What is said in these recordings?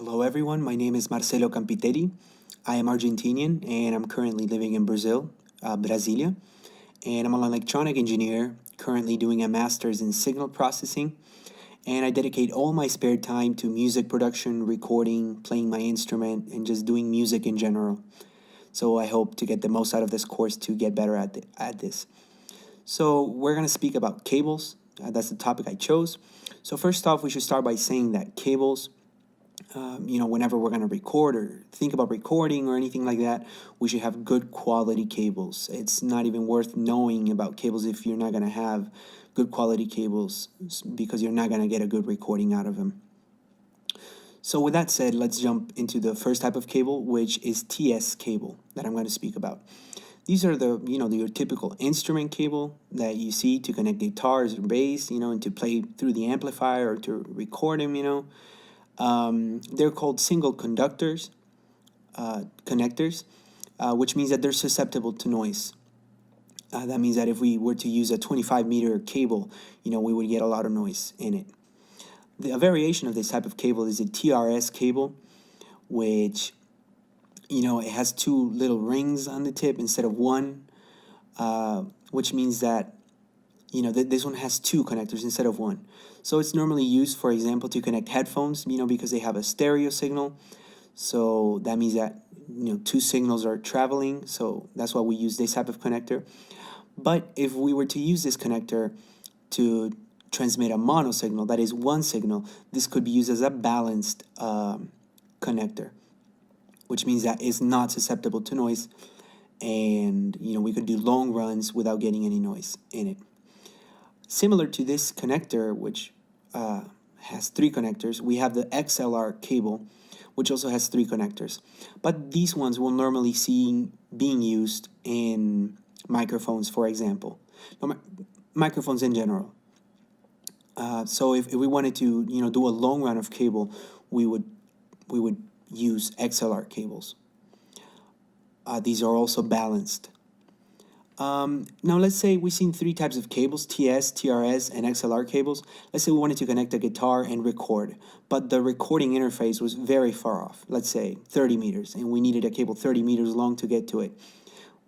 Hello, everyone. My name is Marcelo Campitelli. I am Argentinian and I'm currently living in Brazil, Brasilia. And I'm an electronic engineer, currently doing a master's in signal processing. And I dedicate all my spare time to music production, recording, playing my instrument, and just doing music in general. So I hope to get the most out of this course to get better at this. So we're going to speak about cables. That's the topic I chose. So first off, we should start by saying that cables, whenever we're going to record or think about recording or anything like that, we should have good quality cables. It's not even worth knowing about cables if you're not going to have good quality cables because you're not going to get a good recording out of them. So with that said, let's jump into the first type of cable, which is TS cable that I'm going to speak about. These are your typical instrument cable that you see to connect guitars or bass, and to play through the amplifier or to record them, They're called single conductors, connectors, which means that they're susceptible to noise. That means that if we were to use a 25-meter cable, we would get a lot of noise in it. A variation of this type of cable is a TRS cable, which, it has two little rings on the tip instead of one, which means that, this one has two connectors instead of one. So it's normally used, for example, to connect headphones, because they have a stereo signal. So that means that, two signals are traveling. So that's why we use this type of connector. But if we were to use this connector to transmit a mono signal, that is one signal, this could be used as a balanced connector, which means that it's not susceptible to noise. And, we could do long runs without getting any noise in it. Similar to this connector, which has three connectors, we have the XLR cable, which also has three connectors. But these ones will normally see being used in microphones, for example. Microphones in general. So if we wanted to, do a long run of cable, we would use XLR cables. These are also balanced. Now let's say we've seen three types of cables: TS, TRS, and XLR cables. Let's say we wanted to connect a guitar and record, but the recording interface was very far off, let's say 30 meters, and we needed a cable 30 meters long to get to it.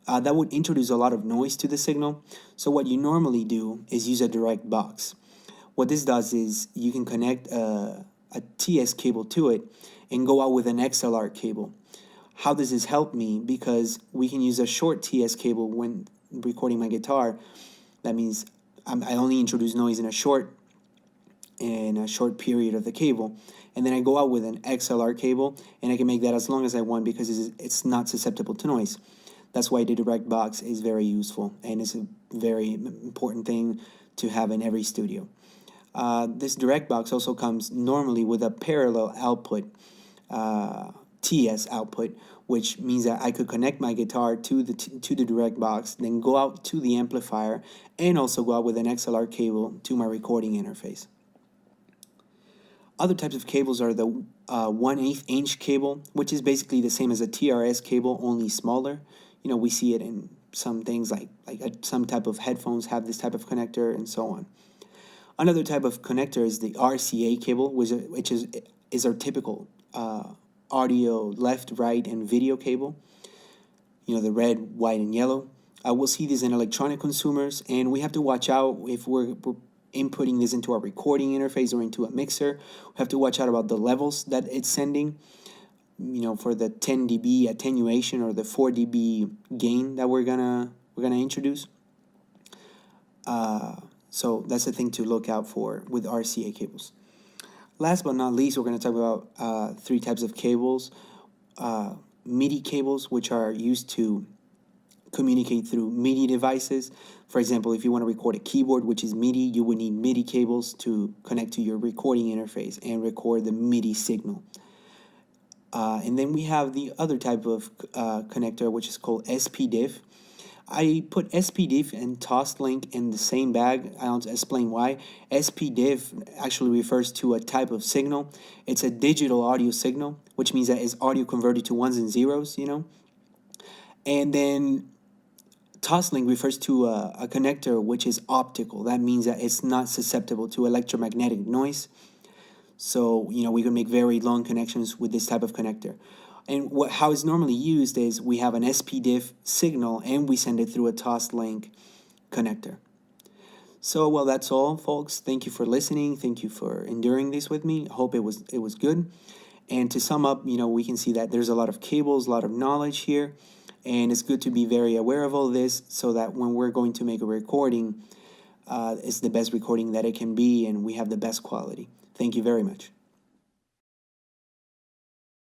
That would introduce a lot of noise to the signal. So what you normally do is use a direct box. What this does is you can connect a TS cable to it and go out with an XLR cable. How does this help me? Because we can use a short TS cable when recording my guitar. That means I only introduce noise in a short period of the cable, and then I go out with an XLR cable and I can make that as long as I want because it's not susceptible to noise. That's why the direct box is very useful, and it's a very important thing to have in every studio. This direct box also comes normally with a parallel output, TS output, which means that I could connect my guitar to the direct box, then go out to the amplifier, and also go out with an XLR cable to my recording interface. Other types of cables are the 1/8 inch cable, which is basically the same as a TRS cable, only smaller. We see it in some things like some type of headphones have this type of connector and so on. Another type of connector is the RCA cable, which is our typical audio left, right, and video cable. The red, white, and yellow. We'll see these in electronic consumers, and we have to watch out if we're inputting this into our recording interface or into a mixer. We have to watch out about the levels that it's sending. For the 10 dB attenuation or the 4 dB gain that we're gonna introduce. So that's the thing to look out for with RCA cables. Last but not least, we're going to talk about three types of cables. MIDI cables, which are used to communicate through MIDI devices. For example, if you want to record a keyboard, which is MIDI, you would need MIDI cables to connect to your recording interface and record the MIDI signal. And then we have the other type of connector, which is called SPDIF. I put SPDIF and Toslink in the same bag. I'll explain why. SPDIF actually refers to a type of signal. It's a digital audio signal, which means that it's audio converted to ones and zeros, And then Toslink refers to a connector which is optical. That means that it's not susceptible to electromagnetic noise. So, we can make very long connections with this type of connector. And how it's normally used is we have an SPDIF signal and we send it through a Toslink connector. So, well, that's all, folks. Thank you for listening. Thank you for enduring this with me. I hope it was good. And to sum up, we can see that there's a lot of cables, a lot of knowledge here, and it's good to be very aware of all this so that when we're going to make a recording, it's the best recording that it can be and we have the best quality. Thank you very much.